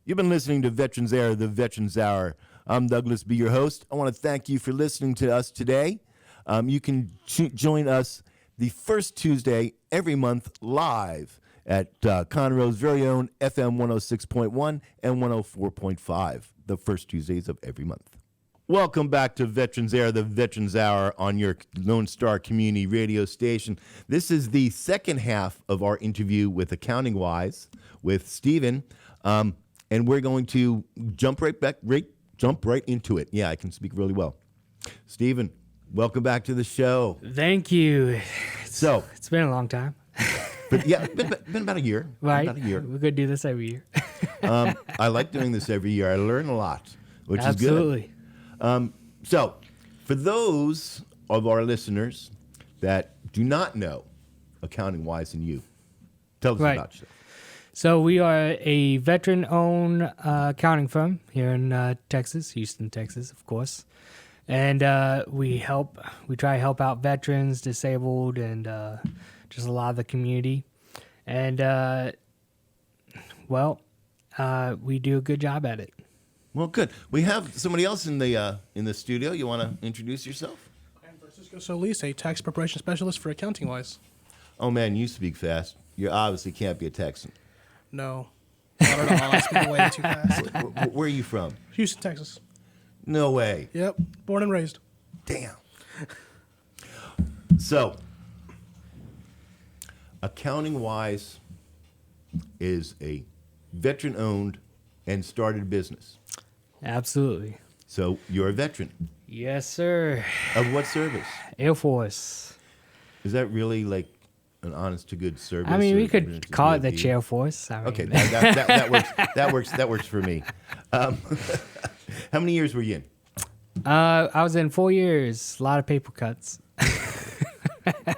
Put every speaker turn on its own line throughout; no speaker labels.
You've been listening to Veterans Air, the Veterans Hour. I'm Douglas B., your host. I want to thank you for listening to us today. You can join us the first Tuesday every month live at Conroe's very own FM 106.1 and 104.5, the first Tuesdays of every month. Welcome back to Veterans Air, the Veterans Hour on your Lone Star Community radio station. This is the second half of our interview with Accountingwise with Stephen, and we're going to jump right into it. Yeah, I can speak really well. Stephen, welcome back to the show.
Thank you. It's been a long time.
But yeah, been about a year.
Right.
About a year.
We're going to do this every year.
I like doing this every year. I learn a lot, which
Absolutely.
is good. So, for those of our listeners that do not know Accountingwise and you, tell us about yourself.
So we are a veteran-owned accounting firm here in Texas, Houston, Texas, of course. And we try to help out veterans, disabled, and just a lot of the community. And, we do a good job at it.
Well, good. We have somebody else in the studio. You want to introduce yourself?
I'm Francisco Solis, a tax preparation specialist for Accountingwise.
Oh, man, you speak fast. You obviously can't be a Texan.
No. Not at all. I speak way too fast.
Where are you from?
Houston, Texas.
No way.
Yep. Born and raised.
Damn. So, Accountingwise is a veteran-owned and started business.
Absolutely.
So, you're a veteran.
Yes, sir.
Of what service?
Air Force.
Is that really like an honest to good service?
I mean, we
or
could call it the Chair Force.
Okay, that works. That works for me. How many years were you in?
I was in 4 years. A lot of paper cuts.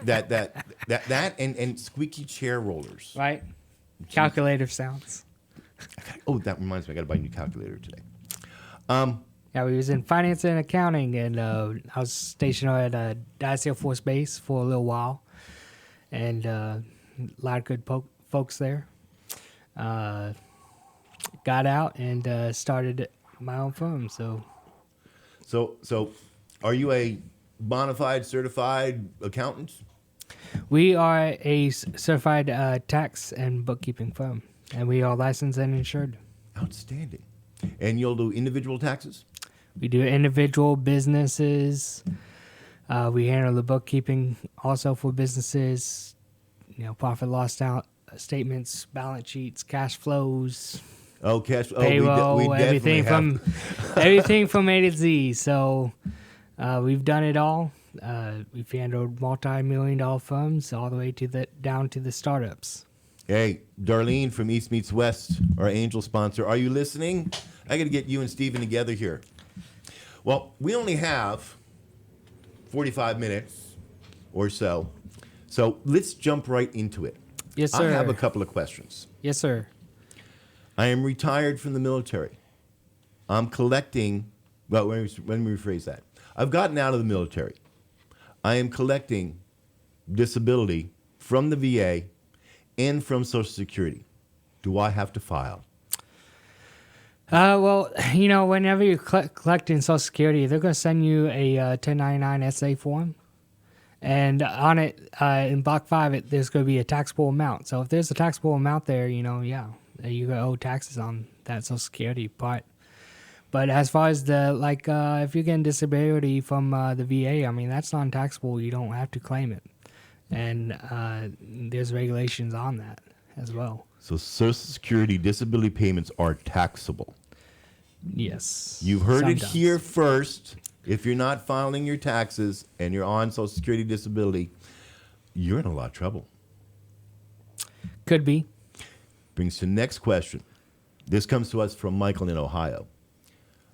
that and squeaky chair rollers.
Right. Calculator sounds.
That reminds me. I got to buy a new calculator today.
Yeah, we was in finance and accounting, and I was stationed at Dallas Air Force Base for a little while, and a lot of good folks there. Got out and started my own firm.
So, are you a bona fide certified accountant?
We are a certified tax and bookkeeping firm, and we are licensed and insured.
Outstanding. And you'll do individual taxes?
We do individual businesses. We handle the bookkeeping also for businesses, profit loss statements, balance sheets, cash flows,
we
payroll,
definitely
everything from A to Z. So we've done it all. We've handled multi-million-dollar firms all the way down to the startups.
Hey, Darlene from East Meets West, our angel sponsor, are you listening? I got to get you and Stephen together here. Well, we only have 45 minutes or so let's jump right into it.
Yes, sir.
I have a couple of questions.
Yes, sir.
I am retired from the military. I'm collecting, let me rephrase that. I've gotten out of the military. I am collecting disability from the VA and from Social Security. Do I have to file?
Whenever you're collecting Social Security, they're going to send you a 1099 SA form. And on it, in Block 5, there's going to be a taxable amount. So if there's a taxable amount there, you're going to owe taxes on that Social Security part. But as far as if you're getting disability from the VA, I mean, that's non-taxable. You don't have to claim it. And there's regulations on that as well.
So Social Security disability payments are taxable.
Yes.
You've heard it here first. If you're not filing your taxes and you're on Social Security disability, you're in a lot of trouble.
Could be.
Brings to the next question. This comes to us from Michael in Ohio.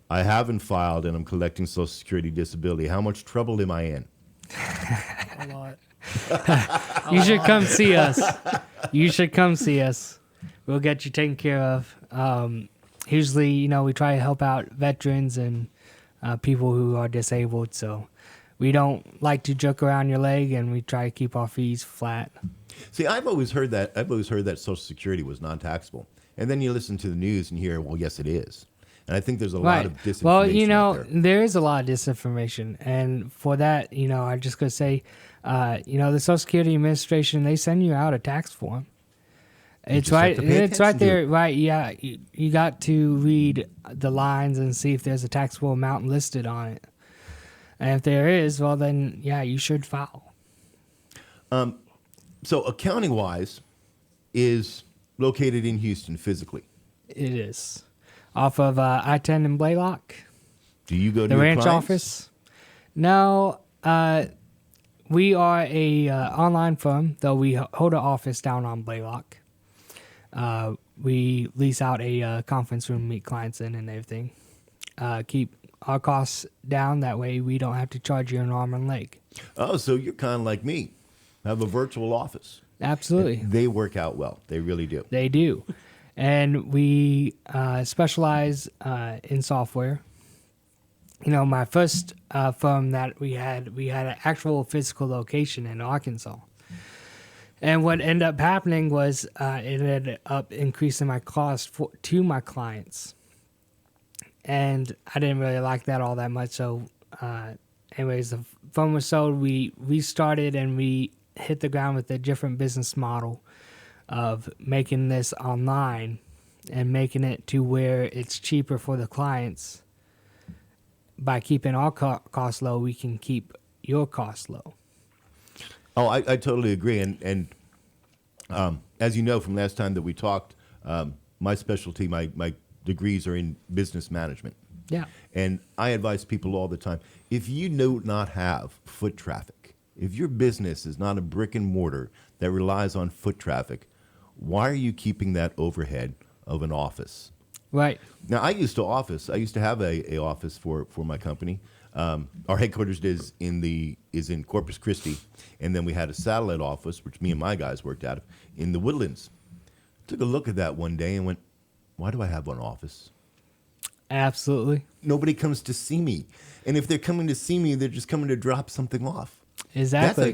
I haven't filed and I'm collecting Social Security disability. How much trouble am I in?
A lot.
You should come see us. You should come see us. We'll get you taken care of. Usually, we try to help out veterans and people who are disabled. So we don't like to joke around your leg, and we try to keep our fees flat.
See, I've always heard that Social Security was non-taxable. And then you listen to the news and hear, well, yes, it is. And I think there's a lot
Right.
of disinformation
Well,
out there.
there is a lot of disinformation. And for that, I'm just going to say, the Social Security Administration, they send you out a tax form. It's
just have
right.
to pay
It's right
attention to
there.
it.
Right. Yeah. You got to read the lines and see if there's a taxable amount listed on it. And if there is, well, then, yeah, you should file.
So Accountingwise is located in Houston physically.
It is. Off of I-10 and Blaylock.
Do you go to
The
your
ranch
clients?
office. No, we are a online firm, though we hold an office down on Blaylock. We lease out a conference room, meet clients in and everything. Keep our costs down. That way we don't have to charge you an arm and leg.
Oh, so you're kind of like me. Have a virtual office.
Absolutely.
They work out well. They really do.
They do. And we specialize in software. My first firm that we had an actual physical location in Arkansas. And what ended up happening was it ended up increasing my cost to my clients. And I didn't really like that all that much. So anyways, the firm was sold. We restarted and we hit the ground with a different business model of making this online and making it to where it's cheaper for the clients. By keeping our costs low, we can keep your costs low.
Oh, I totally agree. And as you know from last time that we talked, my specialty, my degrees are in business management.
Yeah.
And I advise people all the time, if you do not have foot traffic, if your business is not a brick and mortar that relies on foot traffic, why are you keeping that overhead of an office?
Right.
Now, I used to have a office for my company. Our headquarters is in Corpus Christi, and then we had a satellite office, which me and my guys worked out of, in the Woodlands. Took a look at that one day and went, why do I have one office?
Absolutely.
Nobody comes to see me. And if they're coming to see me, they're just coming to drop something off.
Exactly.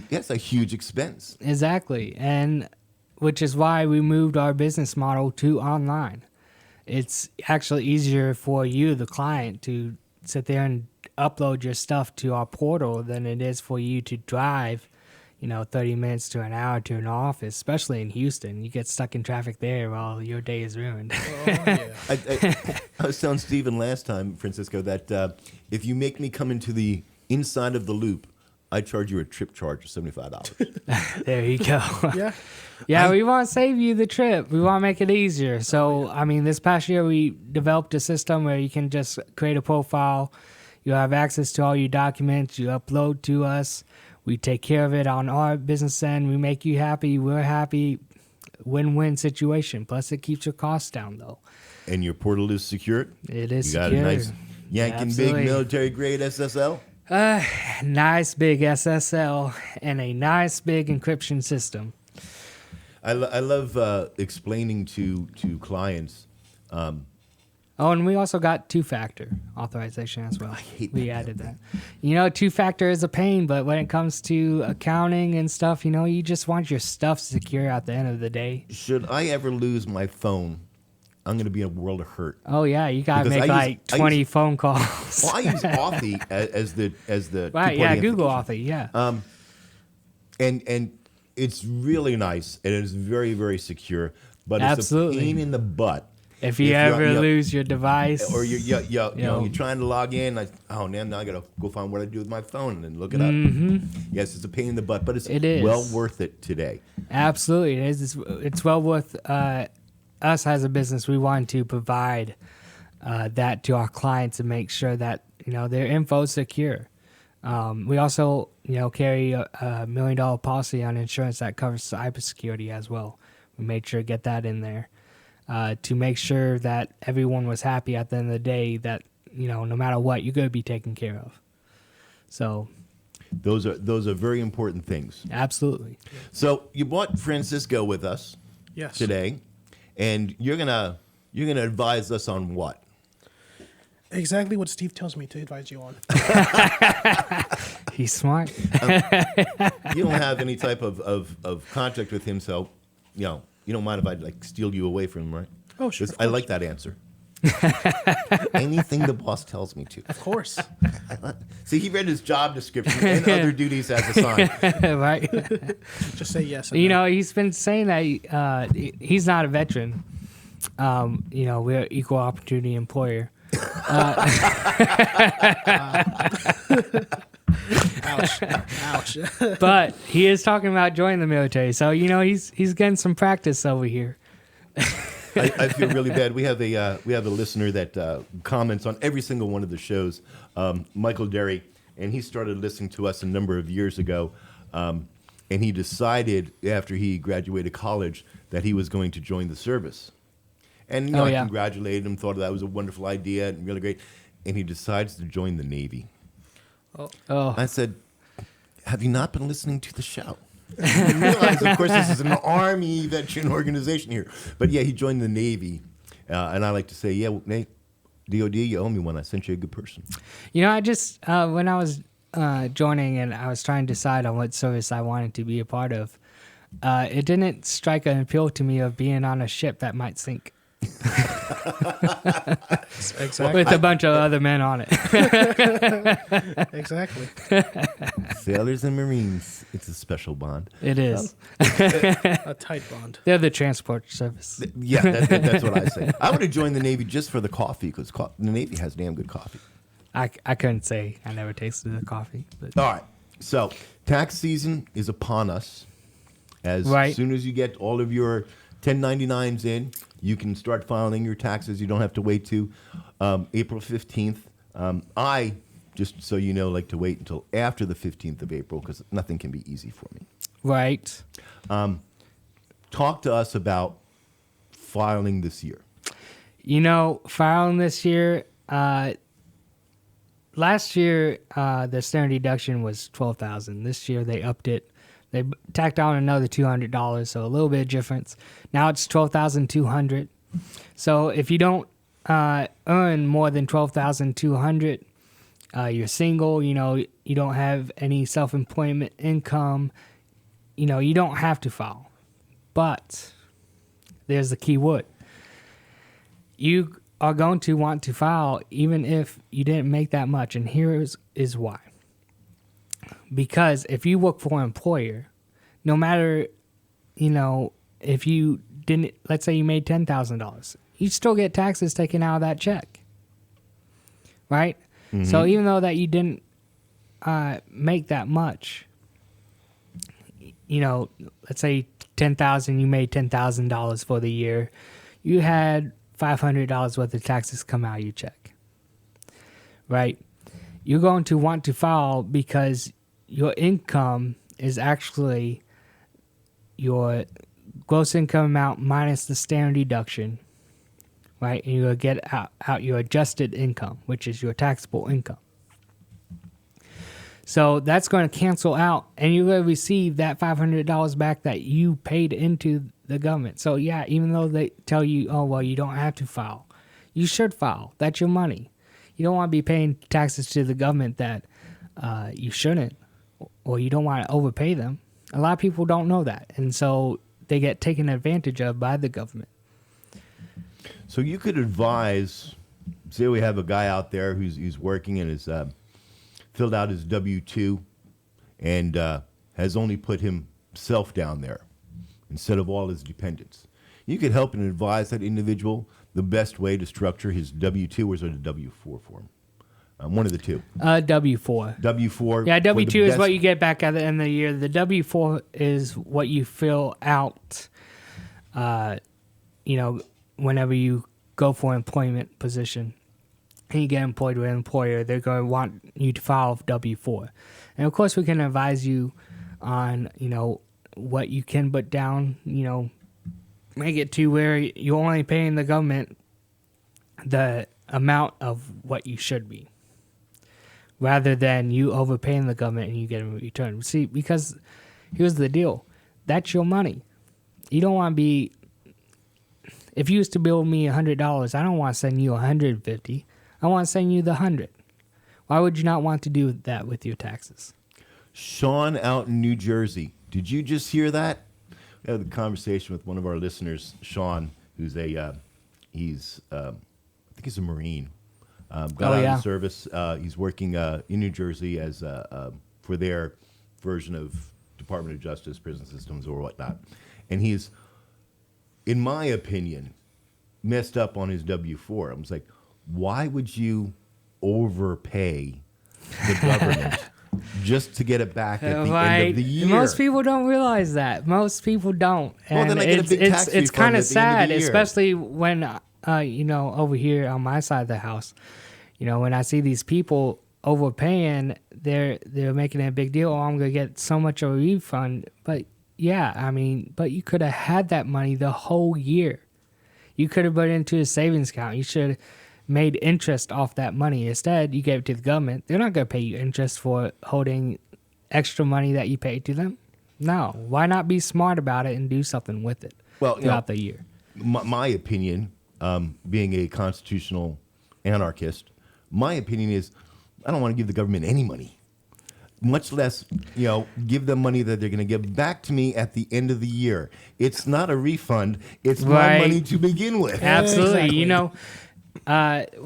That's a huge expense.
Exactly. And which is why we moved our business model to online. It's actually easier for you, the client, to sit there and upload your stuff to our portal than it is for you to drive, 30 minutes to an hour to an office, especially in Houston. You get stuck in traffic there, well, your day is ruined.
Oh, yeah.
I was telling Stephen last time, Francisco, that if you make me come into the inside of the loop, I charge you a trip charge of $75.
There you go.
Yeah.
Yeah, we want to save you the trip. We want to make it easier. So, this past year we developed a system where you can just create a profile. You have access to all your documents. You upload to us. We take care of it on our business end. We make you happy. We're happy. Win-win situation. Plus, it keeps your costs down, though.
And your portal is secured?
It is
You got
secure.
a nice yanking
Absolutely.
big military-grade SSL?
Nice big SSL and a nice big encryption system.
I love explaining to clients.
Oh, and we also got two-factor authorization as well. I
hate
we
that
added that. Two-factor is a pain, but when it comes to accounting and stuff, you just want your stuff secure at the end of the day.
Should I ever lose my phone, I'm going to be in a world of hurt.
Oh yeah, you gotta
Because
make
I
20 phone calls.
Well, I use Authy as the
Right? Yeah,
two-party
Google
authentication.
Authy. Yeah.
And it's really nice and it's very, very secure, but it's
Absolutely.
a pain in the butt.
If you ever lose your device,
Or you're trying to log in, now I gotta go find what I do with my phone and then look it up. Yes, it's a pain in the butt, but
It is.
well worth it today.
absolutely, it is. It's well worth us as a business. We want to provide that to our clients and make sure that their info is secure. We also carry a $1 million policy on insurance that covers cybersecurity as well. We made sure to get that in there to make sure that everyone was happy at the end of the day. That no matter what, you're going to be taken care of. So
Those are very important things.
absolutely.
So you brought Francisco with us
Yes.
today, and you're gonna advise us on what?
Exactly what Steve tells me to advise you on.
He's smart.
You don't have any type of contract with him, so You don't mind if I like steal you away from him, right?
Oh, sure.
'Cause I like that answer. Anything the boss tells me to.
Of course.
See, he read his job description and other duties as assigned.
Right?
Just say yes. and
You
no.
know, he's been saying that he's not a veteran. You know, we're equal opportunity employer.
Ouch. Ouch.
But he is talking about joining the military. So, you know, he's getting some practice over here.
I feel really bad. We have a listener that comments on every single one of the shows, Michael Derry, and he started listening to us a number of years ago, and he decided after he graduated college that he was going to join the service. And you know,
Oh,
I
yeah.
congratulated him, thought that was a wonderful idea and really great, and he decides to join the Navy.
Oh,
I said, "Have you not been listening to the show?" You realize, of course, this is an Army veteran organization here. But yeah, he joined the Navy. And I like to say, yeah, well, Nate, DOD, you owe me one. I sent you a good person.
you know, I just, when I was joining and I was trying to decide on what service I wanted to be a part of, it didn't strike an appeal to me of being on a ship that might sink
Exactly.
with a bunch of other men on it.
Exactly.
Sailors and Marines, it's a special bond.
It is.
A tight bond.
They're the transport service.
Yeah, that's what I say. I would have joined the Navy just for the coffee because the Navy has damn good coffee.
I couldn't say I never tasted the coffee. But
All right. So tax season is upon us. As
Right.
soon as you get all of your 1099s in, you can start filing your taxes. You don't have to wait to April 15th. I, just so you know, like to wait until after the 15th of April because nothing can be easy for me.
right.
Talk to us about filing this year.
You know, filing this year, last year the standard deduction was $12,000. This year they upped it. They tacked on another $200, so a little bit of difference. Now it's $12,200. So if you don't earn more than $12,200, you're single. You know, you don't have any self-employment income. You know, you don't have to file. But there's the key word. You are going to want to file even if you didn't make that much, and here is why. Because if you work for an employer, no matter, you know, if you didn't, let's say you made $10,000, you still get taxes taken out of that check, right?
Mm-hmm.
So even though that you didn't make that much, you know, let's say $10,000, you made $10,000 for the year, you had $500 worth of taxes come out of your check, right? You're going to want to file because your income is actually your gross income amount minus the standard deduction, right? And you'll get out your adjusted income, which is your taxable income. So that's going to cancel out, and you're going to receive that $500 back that you paid into the government. So yeah, even though they tell you, oh, well, you don't have to file, you should file. That's your money. You don't want to be paying taxes to the government that you shouldn't, or you don't want to overpay them. A lot of people don't know that, and so they get taken advantage of by the government.
So you could advise, say we have a guy out there who's working and has filled out his W-2 and has only put himself down there instead of all his dependents. You could help and advise that individual the best way to structure his W-2 or is it a W-4 form? One of the two.
W-4.
W-4.
Yeah,
for the
W-2 is
best-
what you get back at the end of the year. The W-4 is what you fill out, you know, whenever you go for an employment position and you get employed with an employer, they're going to want you to file W-4. And, of course, we can advise you on, you know, what you can put down, you know, make it to where you're only paying the government the amount of what you should be, rather than you overpaying the government and you get a return. See, because here's the deal. That's your money. You don't want to be, if you used to bill me $100, I don't want to send you $150. I want to send you the 100. Why would you not want to do that with your taxes?
Sean out in New Jersey. Did you just hear that? I had a conversation with one of our listeners, Sean, who's I think he's a Marine. Got out of the service. He's working in New Jersey as for their version of Department of Justice, prison systems, or whatnot. And he's, in my opinion, messed up on his W-4. I was like, why would you overpay the government just to get it back at the end of the year?
Most people don't realize that. Most people don't.
Well, then I get a big tax
it's
refund
kind
at
of
the end of
sad,
the year.
especially when, over here on my side of the house, when I see these people overpaying, they're making a big deal. Oh, I'm going to get so much of a refund. But, but you could have had that money the whole year. You could have put it into a savings account. You should have made interest off that money. Instead, you gave it to the government. They're not going to pay you interest for holding extra money that you paid to them. No. Why not be smart about it and do something with it throughout the year?
My opinion, being a constitutional anarchist, my opinion is I don't want to give the government any money, much less, give them money that they're going to give back to me at the end of the year. It's not a refund. It's my money to begin with.
Absolutely.
Exactly.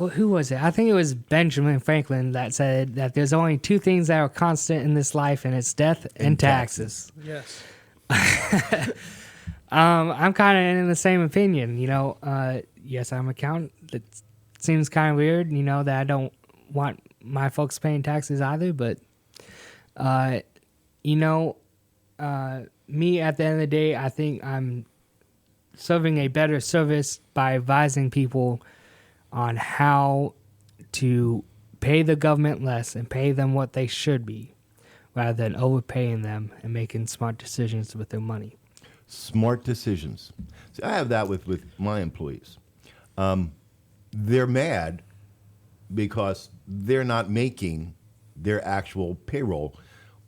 Who was it? I think it was Benjamin Franklin that said that there's only two things that are constant in this life, and it's death and taxes.
Yes.
I'm kind of in the same opinion. Yes, I'm an accountant. It seems kind of weird, that I don't want my folks paying taxes either. But, me at the end of the day, I think I'm serving a better service by advising people on how to pay the government less and pay them what they should be, rather than overpaying them and making smart decisions with their money.
Smart decisions. See, I have that with my employees. They're mad because they're not making their actual payroll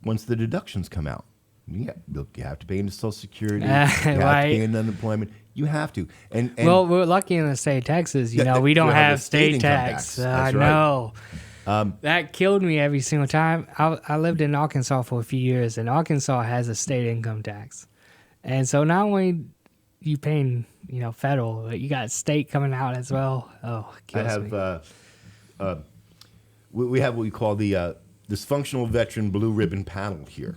once the deductions come out. Yeah, look, you have to pay into Social Security. You have to pay into unemployment. You have to. And
well, we're lucky in the state of Texas. We don't have state tax. I know. That killed me every single time. I lived in Arkansas for a few years, and Arkansas has a state income tax. And so not only you paying, federal, but you got state coming out as well. Oh, it kills me.
We have what we call the dysfunctional veteran blue ribbon panel here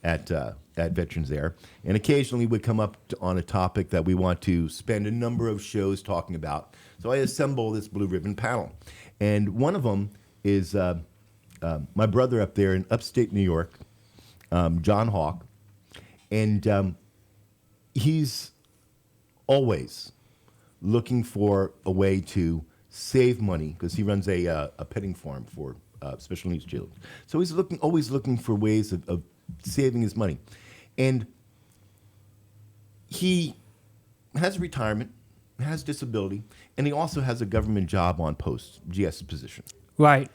at Veterans Air, and occasionally we come up on a topic that we want to spend a number of shows talking about. So I assemble this blue ribbon panel, and one of them is my brother up there in upstate New York, John Hawk, and he's always looking for a way to save money because he runs a petting farm for special needs children. So he's always looking for ways of saving his money. And he has retirement, has disability, and he also has a government job on post, GS position.
Right.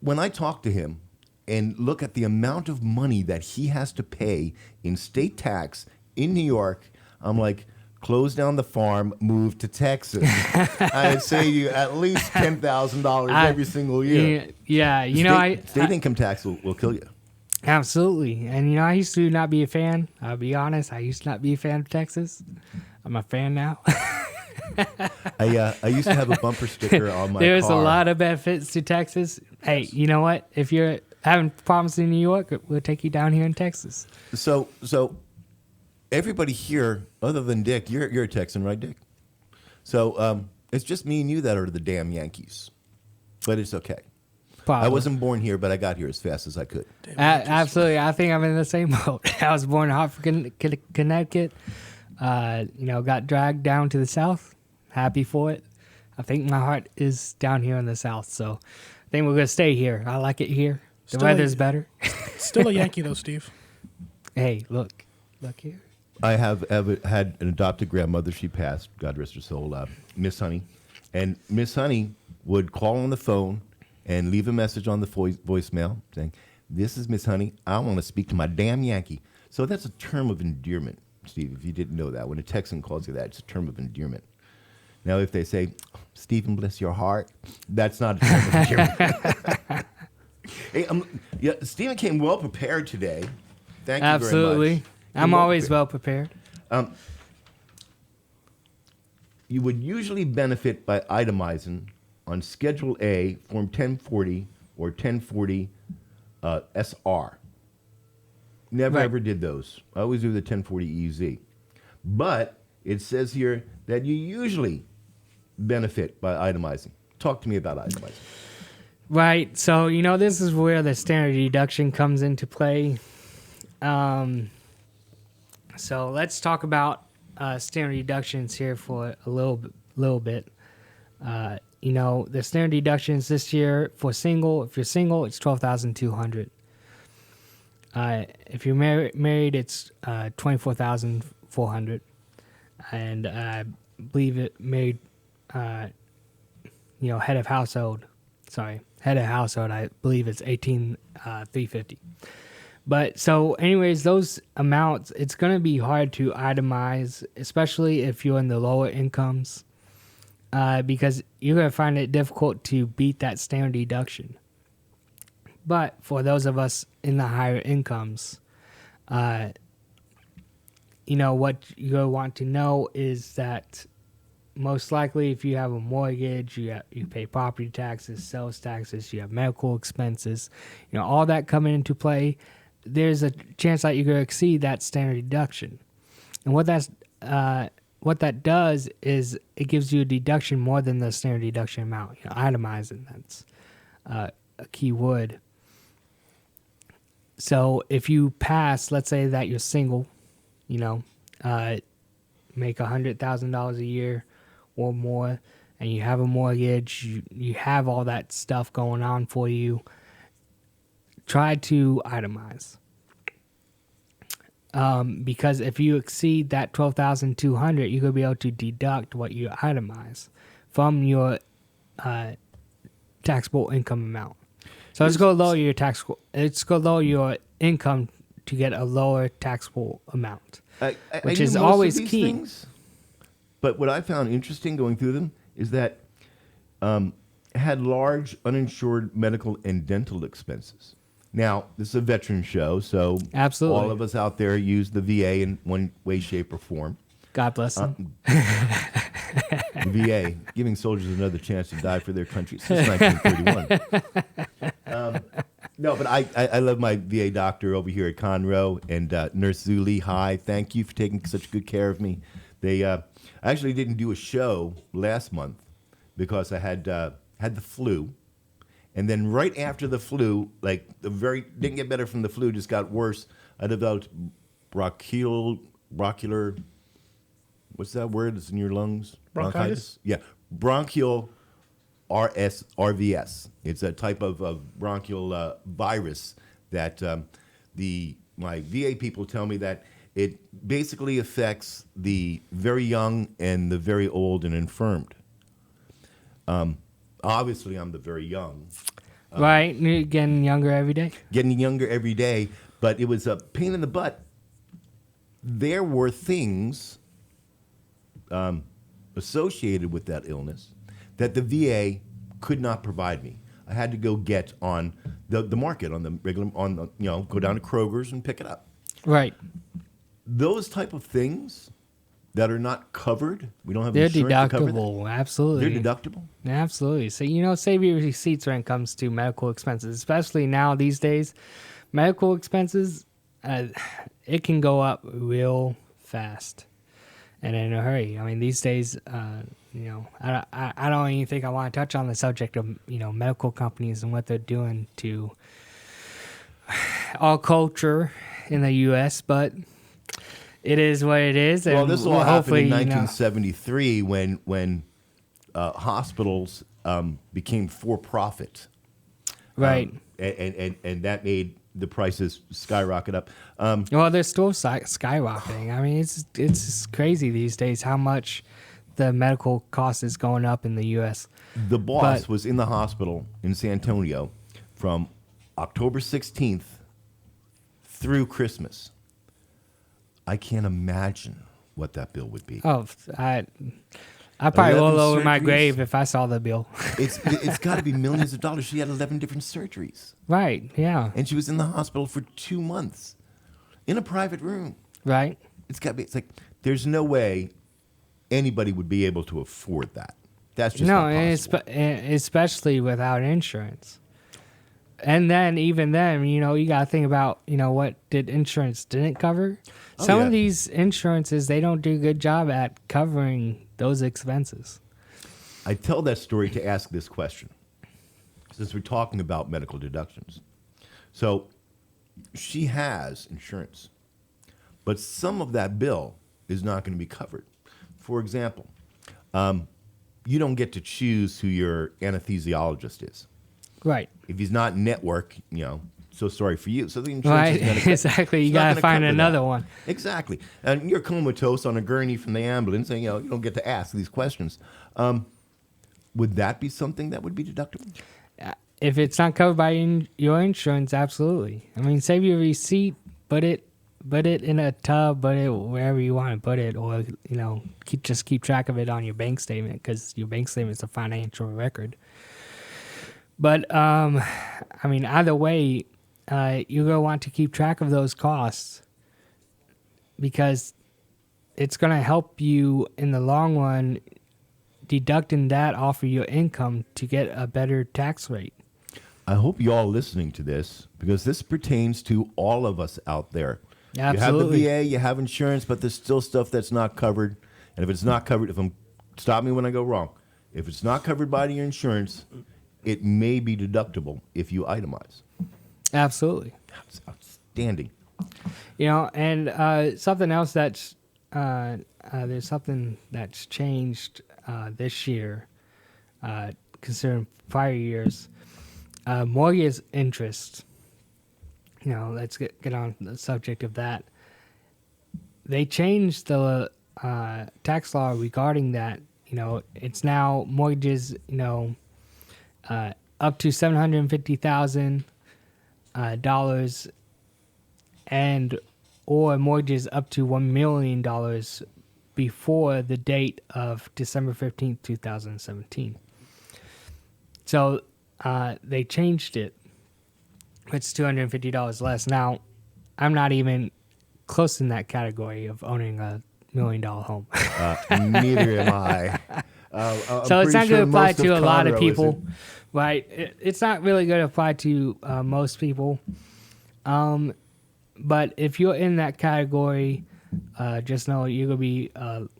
When I talk to him and look at the amount of money that he has to pay in state tax in New York, I'm like, close down the farm, move to Texas. I'd say you at least $10,000 every single year.
Yeah,
state income tax will kill you.
Absolutely. And, I used to not be a fan. I'll be honest. I used to not be a fan of Texas. I'm a fan now.
I used to have a bumper sticker on my
There's
car.
a lot of benefits to Texas. Hey, you know what? If you're having problems in New York, we'll take you down here in Texas.
So everybody here, other than Dick, you're a Texan, right, Dick? So it's just me and you that are the damn Yankees. But it's okay.
Probably.
I wasn't born here, but I got here as fast as I could.
Absolutely. I think I'm in the same boat. I was born in Hartford, Connecticut. Got dragged down to the South. Happy for it. I think my heart is down here in the South, so I think we're going to stay here. I like it here. The weather's better.
Still a Yankee, though, Steve.
Hey, look here.
I have had an adopted grandmother. She passed, God rest her soul, Miss Honey. And Miss Honey would call on the phone and leave a message on the voicemail saying, "This is Miss Honey. I want to speak to my damn Yankee." So that's a term of endearment, Steve, if you didn't know that. When a Texan calls you that, it's a term of endearment. Now, if they say, "Stephen, bless your heart," that's not a term of endearment. Hey, Stephen came well prepared today. Thank you
Absolutely.
very much.
I'm
You're
always well prepared.
You would usually benefit by itemizing on Schedule A, Form 1040 or 1040 SR. Never
Right.
ever did those. I always do the 1040 EZ. But it says here that you usually benefit by itemizing. Talk to me about itemizing.
Right. So, this is where the standard deduction comes into play. So let's talk about standard deductions here for a little bit. The standard deductions this year for single, if you're single, it's $12,200. If you're married, it's $24,400. And I believe it married, head of household. Head of household. I believe it's $18,350. But so, anyways, those amounts, it's going to be hard to itemize, especially if you're in the lower incomes, because you're going to find it difficult to beat that standard deduction. But for those of us in the higher incomes, what you're going to want to know is that most likely if you have a mortgage, you pay property taxes, sales taxes, you have medical expenses, all that coming into play, there's a chance that you're going to exceed that standard deduction. And what that does is it gives you a deduction more than the standard deduction amount. Itemizing, that's a key word. So if you pass, let's say that you're single, make $100,000 a year or more, and you have a mortgage, you have all that stuff going on for you, try to itemize. Because if you exceed that $12,200, you're going to be able to deduct what you itemize from your taxable income amount. So it's going to lower your it's going to lower your income to get a lower taxable amount, which
I
is
knew most
always
of these
key.
things, but what I found interesting going through them is that had large uninsured medical and dental expenses. Now, this is a veteran show, so
Absolutely.
all of us out there use the VA in one way, shape, or form.
God bless them.
The VA, giving soldiers another chance to die for their country since 1931. No, but I love my VA doctor over here at Conroe, and Nurse Zuli. Hi, thank you for taking such good care of me. They actually didn't do a show last month because I had the flu, and then right after the flu, didn't get better from the flu, just got worse. I developed bronchial. What's that word? It's in your lungs.
Bronchitis?
Yeah, bronchial RVS. It's a type of bronchial virus that my VA people tell me that it basically affects the very young and the very old and infirmed. Obviously, I'm the very young.
Right, you're getting younger every day.
Getting younger every day, but it was a pain in the butt. There were things associated with that illness that the VA could not provide me. I had to go get on the market, on the regular, go down to Kroger's and pick it up.
Right.
Those type of things that are not covered, we don't have
They're
insurance to cover that.
deductible. Absolutely.
They're deductible?
Absolutely. So, save your receipts when it comes to medical expenses, especially now these days. Medical expenses, it can go up real fast and in a hurry. I mean, these days, I don't even think I want to touch on the subject of, medical companies and what they're doing to our culture in the U.S., but it is what it is.
Well,
and
this all happened in
hopefully,
1973 when hospitals became for-profit.
Right.
And that made the prices skyrocket up.
Well, they're still skyrocketing. I mean, it's just crazy these days how much the medical cost is going up in the U.S.
The boss was in the hospital in San Antonio from October 16th through Christmas. I can't imagine what that bill would be.
Oh, I probably
11
roll over my
surgeries?
grave if I saw the bill.
It's got to be millions of dollars. She had 11 different surgeries.
Right, yeah.
And she was in the hospital for 2 months. in a private room.
Right.
It's got to be. It's like there's no way anybody would be able to afford that. That's just
No,
not
and
possible.
especially without insurance. And then, even then, you got to think about, what did insurance didn't cover?
Oh,
Some
yeah.
of these insurances, they don't do a good job at covering those expenses.
I tell that story to ask this question, since we're talking about medical deductions. So she has insurance, but some of that bill is not going to be covered. For example, you don't get to choose who your anesthesiologist is.
Right.
If he's not network, so sorry for you. So the insurance is
Right.
gonna
Exactly. You
it's not
got to
gonna
find
cover
another
that.
one.
Exactly. And you're comatose on a gurney from the ambulance, and you don't get to ask these questions. Would that be something that would be deductible?
If it's not covered by your insurance, absolutely. I mean, save your receipt, put it in a tub, put it wherever you want to put it, or keep track of it on your bank statement, because your bank statement is a financial record. But either way, you're gonna want to keep track of those costs, because it's gonna help you in the long run, deducting that off of your income to get a better tax rate.
I hope you all listening to this, because this pertains to all of us out there.
Absolutely.
You have the VA, you have insurance, but there's still stuff that's not covered. And if it's not covered, stop me when I go wrong. If it's not covered by your insurance, it may be deductible if you itemize.
Absolutely.
That's outstanding.
And something else that's there's something that's changed this year, considering prior years. Mortgage interest. Let's get on the subject of that. They changed the tax law regarding that. It's now mortgages, up to $750,000 and or mortgages up to $1 million before the date of December 15th, 2017. So they changed it. It's $250 less. Now, I'm not even close in that category of owning $1 million home.
Neither am I.
So it's not going to apply to a lot of people, right? It's not really going to apply to most people. But if you're in that category, just know you're going to be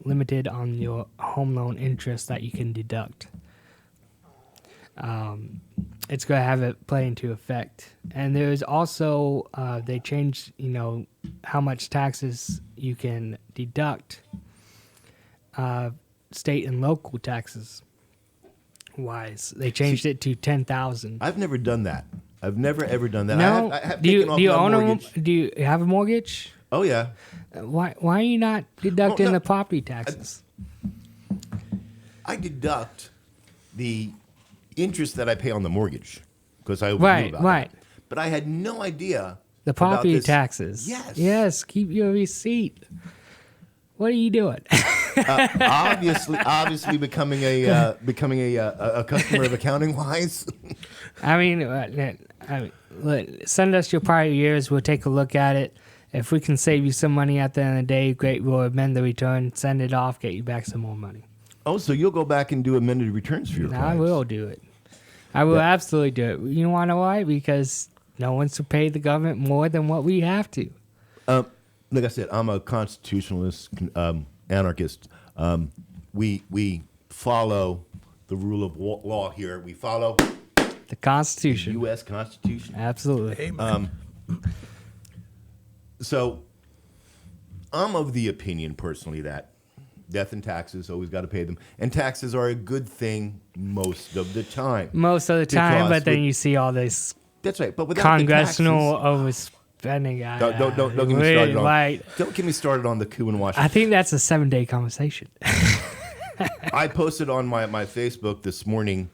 limited on your home loan interest that you can deduct. It's going to have it play into effect. And there's also, they changed, how much taxes you can deduct, state and local taxes wise. They changed it to $10,000.
I've never done that. I've never ever done that.
No,
I have
do
taken off
you
my
own
mortgage.
do you have a mortgage?
Oh yeah.
Why are you not deducting
no.
the property taxes?
I deduct the interest that I pay on the mortgage because I knew about
Right.
that. But I had no idea
The
about
property
this.
taxes.
Yes.
Yes, keep your receipt. What are you doing?
Obviously becoming a customer of Accountingwise.
Look, send us your prior years. We'll take a look at it. If we can save you some money at the end of the day, great. We'll amend the return, send it off, get you back some more money.
Oh, so you'll go back and do amended returns for your
I
clients?
will do it. I will absolutely do it. You want to know why? Because no one's to pay the government more than what we have to.
Like I said, I'm a constitutionalist, anarchist. We follow the rule of law here. We follow
The Constitution.
the U.S. Constitution.
Absolutely.
Amen.
So I'm of the opinion personally that death and taxes, always got to pay them. And taxes are a good thing most of the time.
Most of the time,
Because
but then
with-
you see all this
That's right. But without
congressional
the taxes,
overspending.
don't get me started on.
Right.
Don't get me started on the coup in Washington.
I think that's a 7-day conversation.
I posted on my Facebook this morning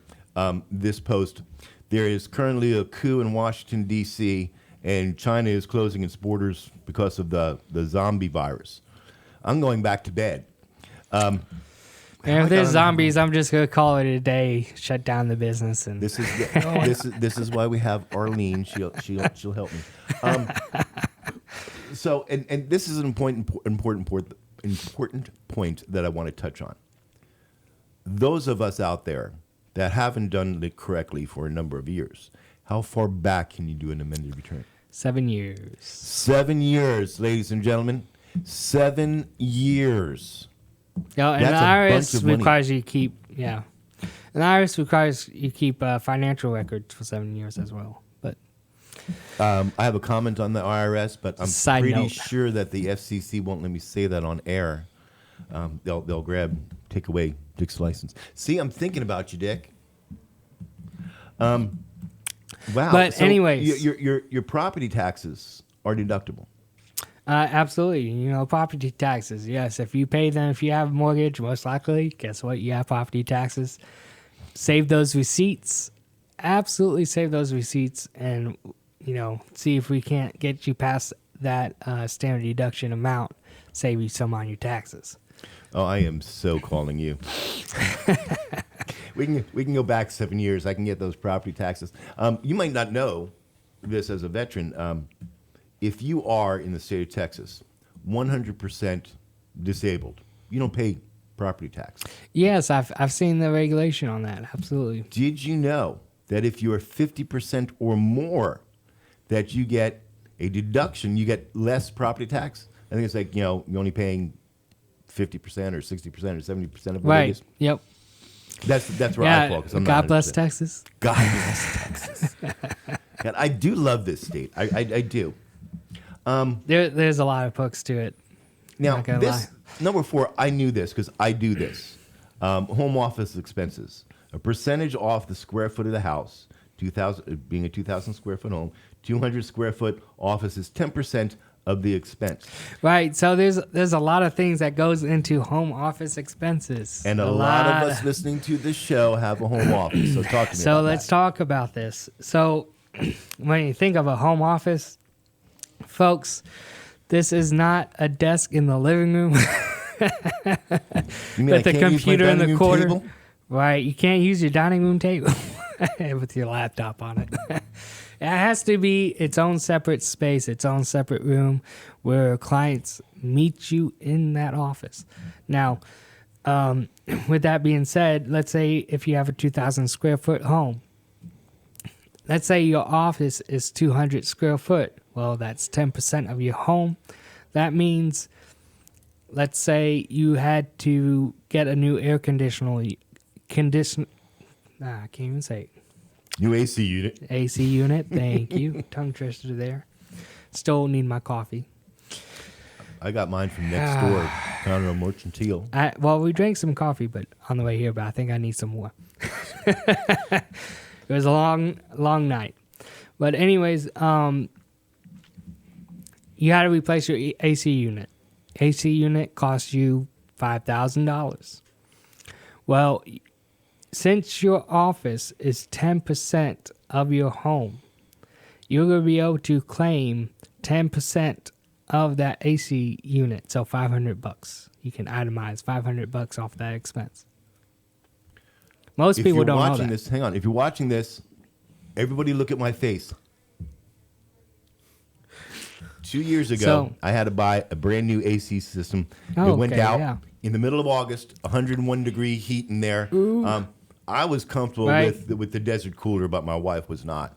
this post. There is currently a coup in Washington, D.C., and China is closing its borders because of the zombie virus. I'm going back to bed.
And if there's zombies, I'm just gonna call it a day, shut down the business, and
This is why we have Arlene. She'll help me. So, and this is an important point that I want to touch on. Those of us out there that haven't done it correctly for a number of years, how far back can you do an amended return?
7 years.
7 years, ladies and gentlemen. 7 years.
Yeah, and the
That's a bunch
IRS
of money.
requires you to keep, and the IRS requires you keep financial records for 7 years as well. But
I have a comment on the IRS, but I'm
Side
pretty
note.
sure that the FCC won't let me say that on air. They'll take away Dick's license. See, I'm thinking about you, Dick. Wow.
But
So
anyways.
your property taxes are deductible.
absolutely, property taxes. Yes, if you pay them, if you have a mortgage, most likely, guess what? You have property taxes. Save those receipts. Absolutely save those receipts, and see if we can't get you past that standard deduction amount. Save you some on your taxes.
Oh, I am so calling you. We can go back 7 years. I can get those property taxes. You might not know this as a veteran. If you are in the state of Texas, 100% disabled, you don't pay property tax.
Yes, I've seen the regulation on that. Absolutely.
Did you know that if you are 50% or more, that you get a deduction, you get less property tax? I think it's like, you're only paying 50% or 60% or 70% of what it
Right.
is.
Yep.
That's where I fall. 'Cause I'm not
God bless
100%.
Texas.
God bless Texas. God, I do love this state. I do.
There's a lot of perks to it.
Now,
Not gonna
this
lie.
number 4, I knew this because I do this. Home office expenses, a percentage off the square foot of the house. 2,000 being a 2,000 square foot home, 200 square foot office is 10% of the expense.
Right. So there's a lot of things that goes into home office expenses.
And a lot of us listening to this show have a home office. So talk to me
So
about
let's
that.
talk about this. So when you think of a home office, folks, this is not a desk in the living room
You mean I
with the
can't use my
computer in
dining
the
room
corner.
table?
Right. You can't use your dining room table with your laptop on it. It has to be its own separate space, its own separate room where clients meet you in that office. Now, with that being said, let's say if you have a 2,000 square foot home, let's say your office is 200 square foot. Well, that's 10% of your home. That means, let's say you had to get a new air conditioner. I can't even say it.
New AC unit.
AC unit. Thank you. Tongue twister there. Still need my coffee.
I got mine from next door. Found it on Mercantile.
Well, we drank some coffee, but on the way here, but I think I need some more. It was a long night. But anyways, you had to replace your AC unit. AC unit costs you $5,000. Well, since your office is 10% of your home, you're going to be able to claim 10% of that AC unit. So $500. You can itemize $500 off that expense. Most people don't know that.
Hang on. If you're watching this, everybody look at my face. 2 years ago,
So-
I had to buy a brand new AC system.
Oh,
It went
okay,
out
yeah.
in the middle of August, 101 degree heat in there. I was comfortable
Right.
with the desert cooler, but my wife was not.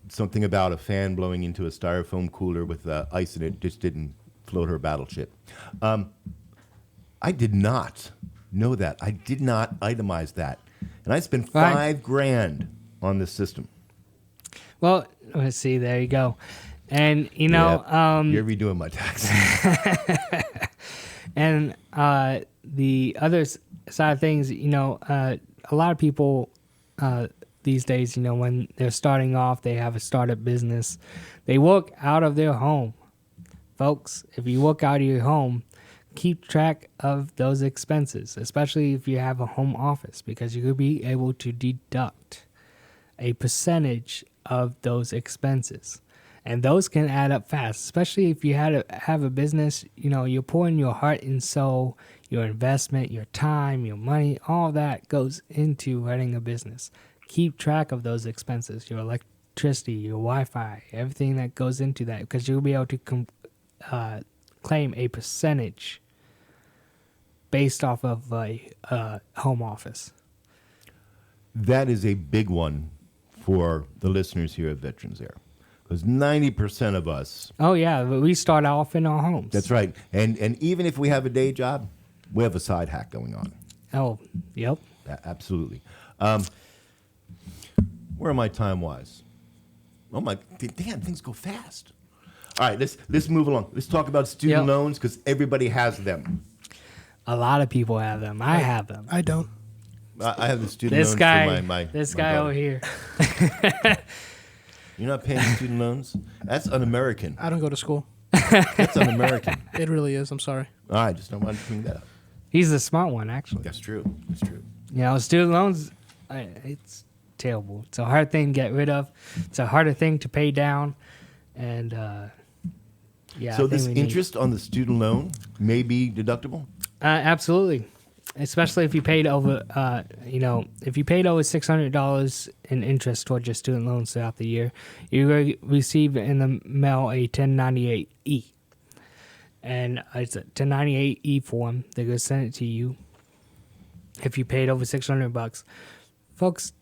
Something about a fan blowing into a styrofoam cooler with ice in it just didn't float her battleship. I did not know that. I did not itemize that. And I spent
Right.
$5,000 on this system.
Well, let's see. There you go. And,
You're redoing my taxes.
and the other side of things, a lot of people these days, when they're starting off, they have a startup business. They work out of their home. Folks, if you work out of your home, keep track of those expenses, especially if you have a home office, because you'll be able to deduct a percentage of those expenses. And those can add up fast, especially if you have a business. You're pouring your heart and soul, your investment, your time, your money, all that goes into running a business. Keep track of those expenses, your electricity, your Wi-Fi, everything that goes into that, because you'll be able to claim a percentage based off of a home office.
That is a big one for the listeners here at Veterans Air, because 90% of us.
Oh yeah, but we start off in our homes.
That's right, and even if we have a day job, we have a side hack going on.
Oh, yep.
Absolutely. Where am I time-wise? Oh my, damn, things go fast. All right, let's move along. Let's talk about student loans, because everybody has them.
A lot of people have them. I have them.
I don't.
I have the student
This
loans
guy,
for my
this
my
guy
brother.
over here.
You're not paying student loans? That's un-American.
I don't go to school.
That's un-American.
It really is. I'm sorry.
All right, just don't want to bring that up.
He's the smart one, actually.
That's true. That's true.
You know, student loans, it's terrible. It's a hard thing to get rid of. It's a harder thing to pay down. And, yeah.
So
I think
this
we need-
interest on the student loan may be deductible?
Absolutely. Especially if you paid over, if you paid over $600 in interest towards your student loans throughout the year, you're going to receive in the mail a 1098E. And it's a 1098E form. They're going to send it to you if you paid over $600. Folks,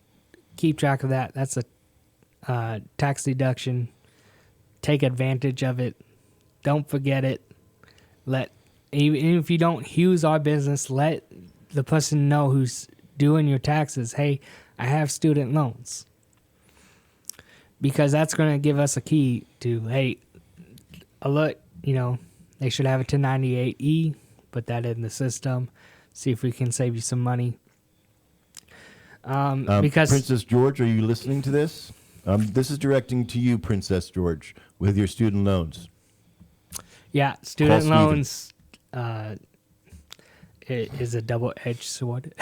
keep track of that. That's a tax deduction. Take advantage of it. Don't forget it. Even if you don't use our business, let the person know who's doing your taxes, hey, I have student loans. Because that's going to give us a key to, hey, alert, they should have a 1098E, put that in the system, see if we can save you some money. Because
Princess George, are you listening to this? This is directing to you, Princess George, with your student loans.
yeah, student
Stephen.
loans it is a double-edged sword.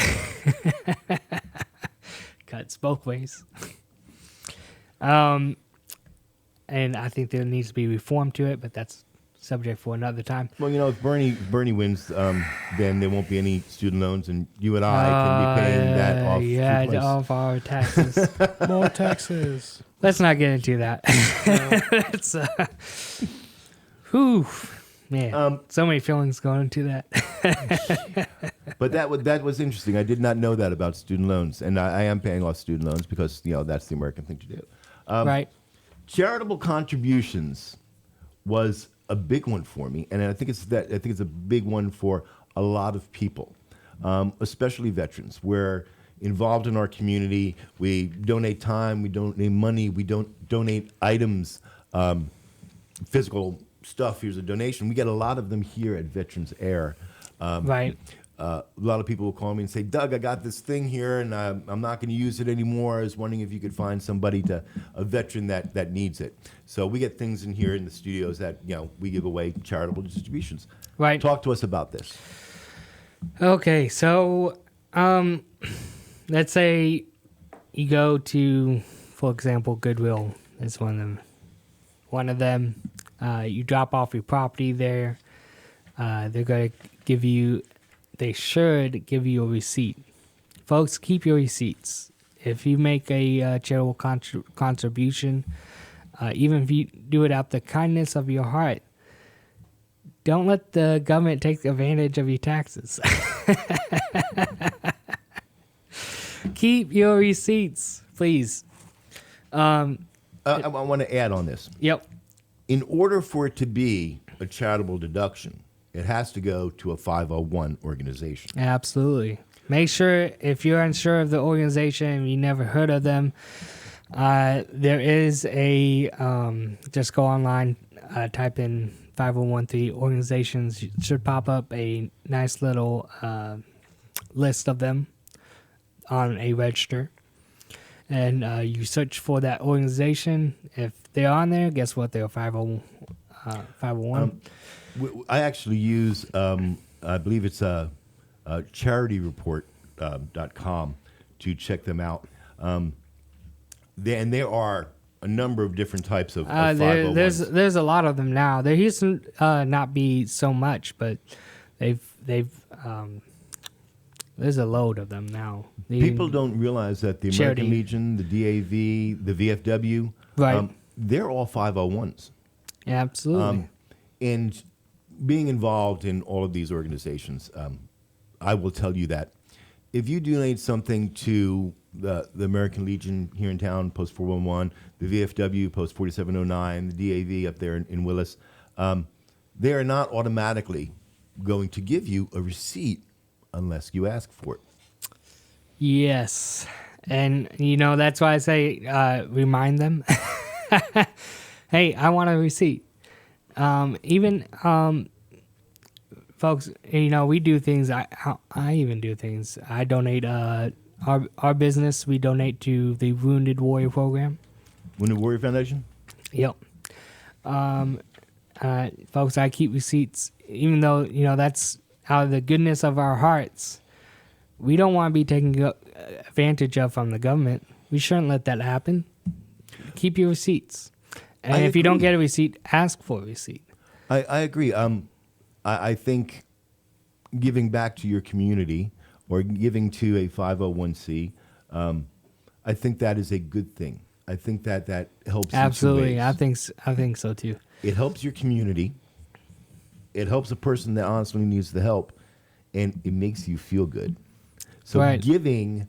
Cuts both ways. And I think there needs to be reform to it, but that's subject for another time.
Well, if Bernie wins, then there won't be any student loans, and you and I can be paying that off.
Yeah,
through place.
off our taxes.
More taxes.
Let's not get into that. It's, whew, man, so many feelings going into that.
But that was interesting. I did not know that about student loans, and I am paying off student loans because that's the American thing to do.
Right.
Charitable contributions was a big one for me, and I think it's a big one for a lot of people, especially veterans. We're involved in our community. We donate time. We donate money. We don't donate items, physical stuff. Here's a donation. We get a lot of them here at Veterans Air.
Right.
A lot of people will call me and say, Doug, I got this thing here, and I'm not going to use it anymore. I was wondering if you could find somebody a veteran that needs it. So we get things in here in the studios that, we give away charitable distributions.
Right.
Talk to us about this.
Okay, so let's say you go to, for example, Goodwill is one of them. You drop off your property there. They're going to they should give you a receipt. Folks, keep your receipts. If you make a charitable contribution, even if you do it out the kindness of your heart, don't let the government take advantage of your taxes. Keep your receipts, please.
I want to add on this.
Yep.
In order for it to be a charitable deduction, it has to go to a 501 organization.
Absolutely. Make sure, if you're unsure of the organization and you never heard of them, there is just go online, type in 501(c) organizations. It should pop up a nice little list of them on a register. And you search for that organization. If they're on there, guess what? They're 501.
I actually use, I believe it's CharityReport.com to check them out. And there are a number of different types of 501s.
There's a lot of them now. There used to not be so much, but they've there's a load of them now.
People don't realize that the
Charity.
American Legion, the DAV, the VFW,
Right.
they're all 501s.
Absolutely.
And being involved in all of these organizations, I will tell you that if you donate something to the American Legion here in town, Post 411, the VFW, Post 4709, the DAV up there in Willis, they are not automatically going to give you a receipt unless you ask for it.
Yes. And, that's why I say remind them. Hey, I want a receipt. Folks, we do things. I even do things. I donate our business. We donate to the Wounded Warrior Program.
Wounded Warrior Foundation?
Yep. Folks, I keep receipts, even though, that's out of the goodness of our hearts. We don't want to be taken advantage of from the government. We shouldn't let that happen. Keep your receipts. And if you don't get a receipt, ask for a receipt.
I agree. I think giving back to your community or giving to a 501c, I think that is a good thing. I think that helps.
Absolutely.
In 2 ways.
I think so too.
It helps your community. It helps a person that honestly needs the help, and it makes you feel good. So
right.
Giving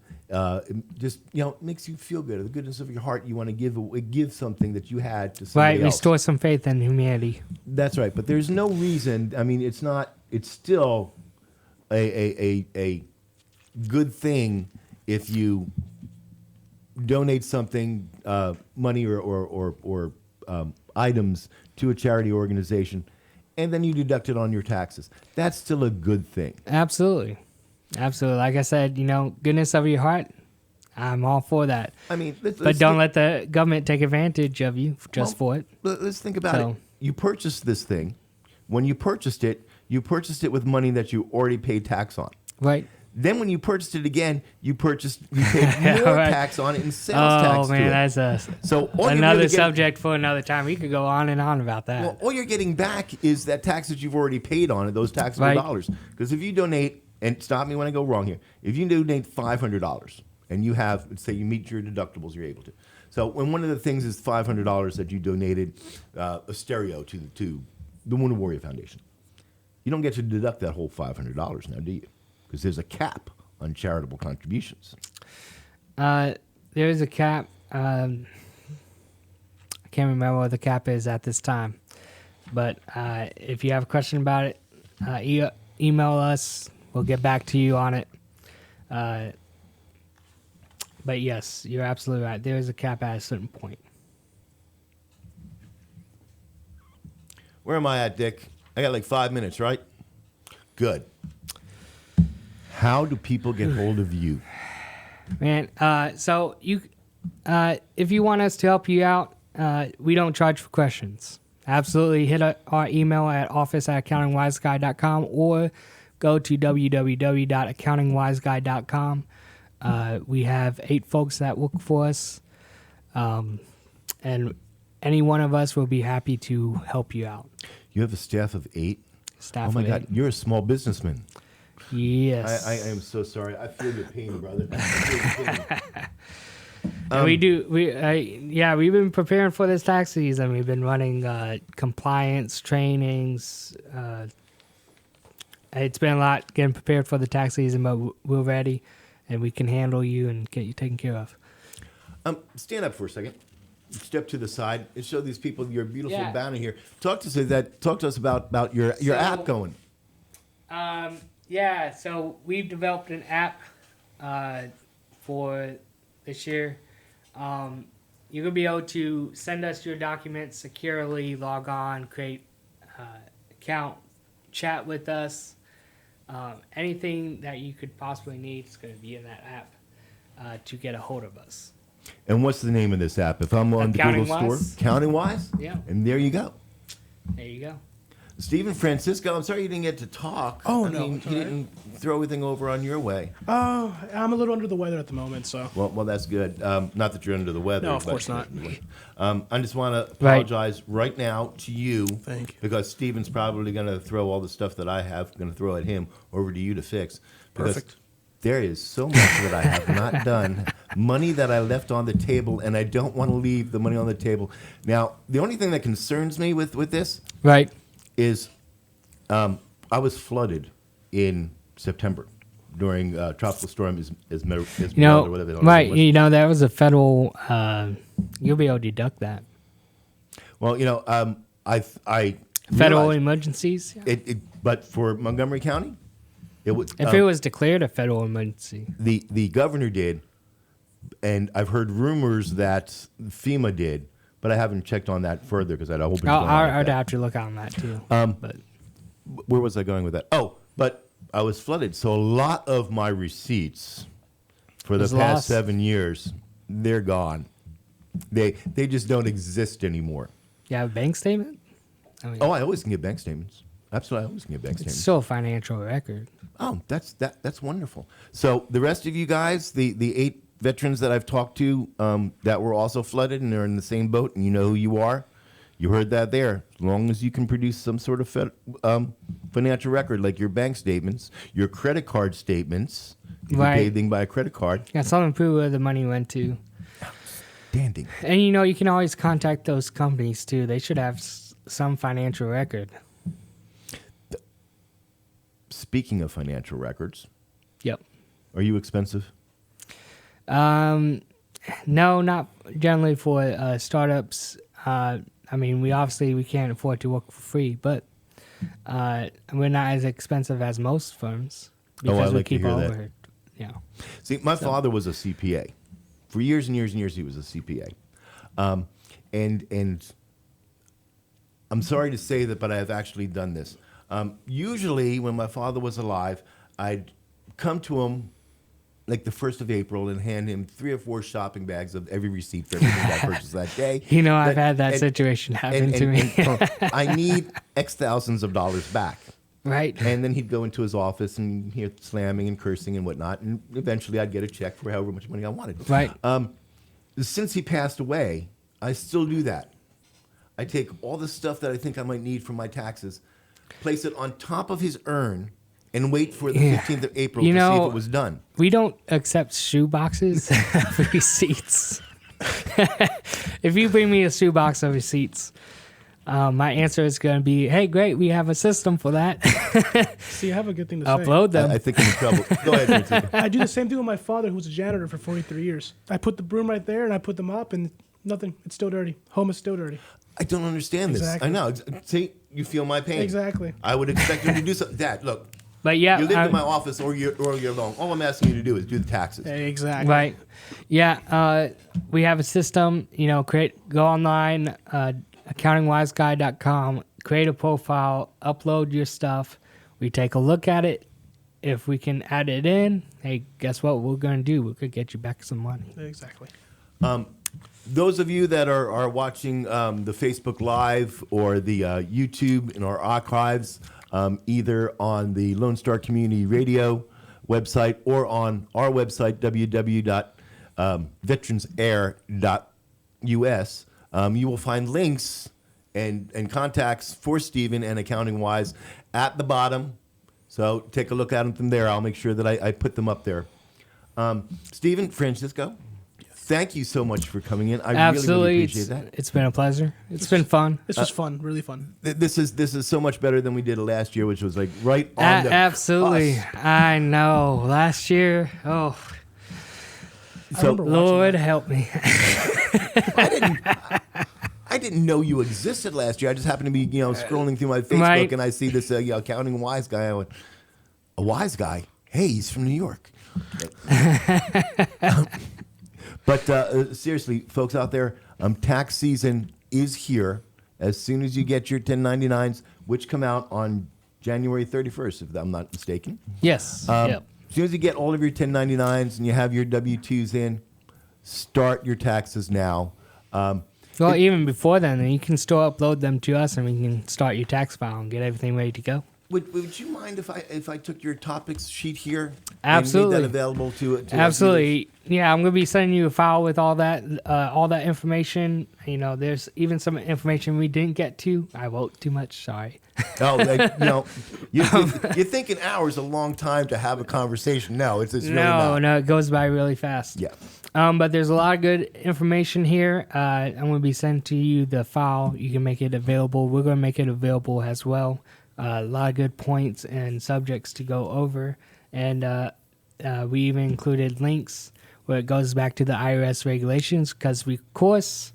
just makes you feel good. The goodness of your heart, you want to give something that you had to somebody else.
Right, restore some faith in humanity.
That's right, but there's no reason. I mean, it's not. It's still a good thing if you donate something, money or items to a charity organization, and then you deduct it on your taxes. That's still a good thing.
Absolutely. Like I said, goodness of your heart, I'm all for that.
I mean,
but don't let the government take advantage of you for it.
Let's think about it. You purchased this thing. When you purchased it with money that you already paid tax on.
Right.
Then when you purchased it again, you paid more
right.
tax on it and sales tax to it.
Oh, man, that's another subject for another time. We could go on and on about that.
Well, all you're getting back is that tax that you've already paid on it, those taxable dollars. Because if you donate, and stop me when I go wrong here, if you donate $500 and you have, let's say you meet your deductibles, you're able to. So when one of the things is $500 that you donated a stereo to the Wounded Warrior Foundation, you don't get to deduct that whole $500 now, do you? Because there's a cap on charitable contributions.
There is a cap. I can't remember what the cap is at this time. But if you have a question about it, email us. We'll get back to you on it. But yes, you're absolutely right. There is a cap at a certain point.
Where am I at, Dick? I got like 5 minutes, right? Good. How do people get hold of you?
Man, so you, if you want us to help you out, we don't charge for questions. Absolutely hit our email at office@accountingwiseguy.com or go to www.accountingwiseguy.com. We have 8 folks that work for us, and any one of us will be happy to help you out.
You have a staff of 8?
Staff
oh, my
of
God.
8.
You're a small businessman.
Yes.
I am so sorry. I feel your pain, brother. I feel your pain.
We've been preparing for this tax season. We've been running compliance trainings. It's been a lot getting prepared for the tax season, but we're ready, and we can handle you and get you taken care of.
Stand up for a second. Step to the side and show these people your beautiful banner here. Talk to us about your app going.
So we've developed an app for this year. You're gonna be able to send us your documents securely, log on, create account, chat with us. Anything that you could possibly need is going to be in that app to get a hold of us.
And what's the name of this app? If I'm on the Google Store, Accountingwise?
Yeah.
And there you go.
There you go.
Stephen Francisco, I'm sorry you didn't get to talk.
Oh,
I
no,
mean,
it's
you
all right.
didn't throw everything over on your way.
Oh, I'm a little under the weather at the moment, so.
Well, that's good. Not that you're under the weather.
No, of course not.
I just want to apologize right now to you.
Thank you.
Because Stephen's probably going to throw all the stuff that I have, going to throw at him over to you to fix. Because
Perfect.
there is so much that I have not done. Money that I left on the table, and I don't want to leave the money on the table. Now, the only thing that concerns me with this
Right.
is I was flooded in September during Tropical Storm Esmeralda, or whatever.
Right? That was a federal. You'll be able to deduct that.
Well, I
Federal
realized
emergencies. Yeah.
but for Montgomery County, it was
If it was declared a federal emergency,
the governor did, and I've heard rumors that FEMA did, but I haven't checked on that further because I hope it's going on like
I'd
that.
have to look on that too. But
Where was I going with that? Oh, but I was flooded, so a lot of my receipts for the
Was
past
lost.
7 years, they're gone. They just don't exist anymore.
you have a bank statement. I mean,
Oh, I always can get bank statements. Absolutely, I always can get bank
it's
statements.
still a financial record.
Oh, that's wonderful. So the rest of you guys, the 8 veterans that I've talked to that were also flooded and they're in the same boat, and you know who you are, you heard that there. As long as you can produce some sort of financial record, like your bank statements, your credit card statements, if you
Right.
pay anything by a credit card.
Yeah, something prove where the money went to.
Standing.
And you can always contact those companies too. They should have some financial record.
Speaking of financial records,
Yep.
are you expensive?
No, not generally for startups. I mean, we can't afford to work for free, but we're not as expensive as most firms because
I
we
like to
keep
hear
our
that.
overhead. Yeah.
See, my father was a CPA. For years and years and years, he was a CPA. And I'm sorry to say that, but I have actually done this. Usually, when my father was alive, I'd come to him like the 1st of April and hand him 3 or 4 shopping bags of every receipt for everything I purchased that day.
I've had that situation happen to me.
I need X thousands of dollars back.
Right.
And then he'd go into his office and hear slamming and cursing and whatnot. And eventually I'd get a check for however much money I wanted.
Right.
Since he passed away, I still do that. I take all the stuff that I think I might need for my taxes, place it on top of his urn, and wait for the 15th of April to see if it was done.
We don't accept shoe boxes for receipts. If you bring me a shoe box of receipts, my answer is going to be, hey, great, we have a system for that.
See, I have a good thing to say.
Upload them.
I think I'm in trouble. Go ahead, Nancy.
I do the same thing with my father, who's a janitor for 43 years. I put the broom right there, and I put them up, and nothing. It's still dirty. Home is still dirty.
I don't understand this.
Exactly.
I know. See, you feel my pain.
Exactly.
I would expect him to do something. Dad, look,
But yeah,
you live in my office or you're alone. All I'm asking you to do is do the taxes.
Exactly.
right. Yeah, we have a system. Go online, accountingwiseguy.com, create a profile, upload your stuff. We take a look at it. If we can add it in, hey, guess what we're going to do? We could get you back some money.
Exactly.
Those of you that are watching the Facebook Live or the YouTube in our archives, either on the Lone Star Community Radio website or on our website, VeteransAir.us, you will find links and contacts for Stephen and Accountingwise at the bottom. So take a look at them from there. I'll make sure that I put them up there. Stephen, Francisco, thank you so much for coming in. I
Absolutely.
really appreciate that.
It's been a pleasure. It's been fun.
This was fun. Really fun.
This is so much better than we did last year, which was like right on the
Absolutely.
cusp.
I know. Last year,
I
So
remember watching
Lord
that.
help me.
I didn't know you existed last year. I just happened to be scrolling through my Facebook
Right.
and I see this accounting wise guy. I went, a wise guy? Hey, he's from New York. But seriously, folks out there, tax season is here. As soon as you get your 1099s, which come out on January 31st, if I'm not mistaken.
Yes.
As
Yep.
soon as you get all of your 1099s and you have your W-2s in, start your taxes now.
Well, even before then, you can still upload them to us and we can start your tax file and get everything ready to go.
Would you mind if I took your topics sheet here?
Absolutely.
And made that available to our
Absolutely. Yeah, I'm gonna be sending you a file with all that information. You know, there's even some information we didn't get to. I wrote too much. Sorry.
Oh, you're thinking hours a long time to have a conversation. No, it's really not.
No, it goes by really fast.
Yeah.
But there's a lot of good information here. I'm going to be sending to you the file. You can make it available. We're going to make it available as well. A lot of good points and subjects to go over. And we even included links where it goes back to the IRS regulations because we, of course,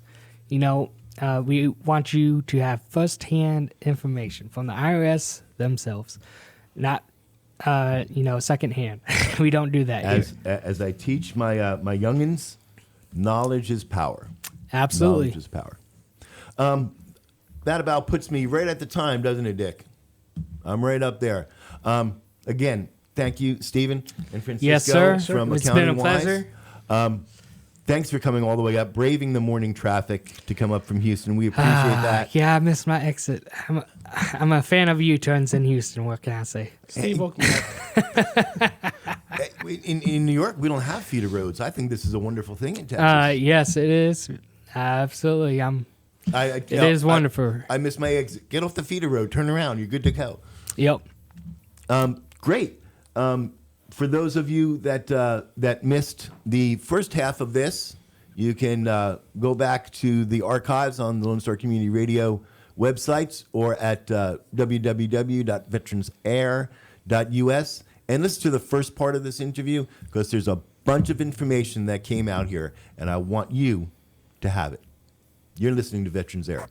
we want you to have first-hand information from the IRS themselves, not secondhand. We don't do that here.
As I teach my youngins, knowledge is power.
Absolutely.
Knowledge is power. That about puts me right at the time, doesn't it, Dick? I'm right up there. Again, thank you, Stephen and Francisco.
Yes, sir.
From
It's been a
Accountingwise.
pleasure.
Thanks for coming all the way up, braving the morning traffic to come up from Houston. We appreciate that.
Yeah, I missed my exit. I'm a fan of U-turns in Houston. What can I say?
Steve woke me up.
In New York, we don't have feeder roads. I think this is a wonderful thing in Texas.
Yes, it is. Absolutely. It is wonderful.
I missed my exit. Get off the feeder road. Turn around. You're good to go.
Yep.
Great. For those of you that missed the first half of this, you can go back to the archives on the Lone Star Community Radio websites or at www.VeteransAir.us and listen to the first part of this interview because there's a bunch of information that came out here, and I want you to have it. You're listening to Veterans Air.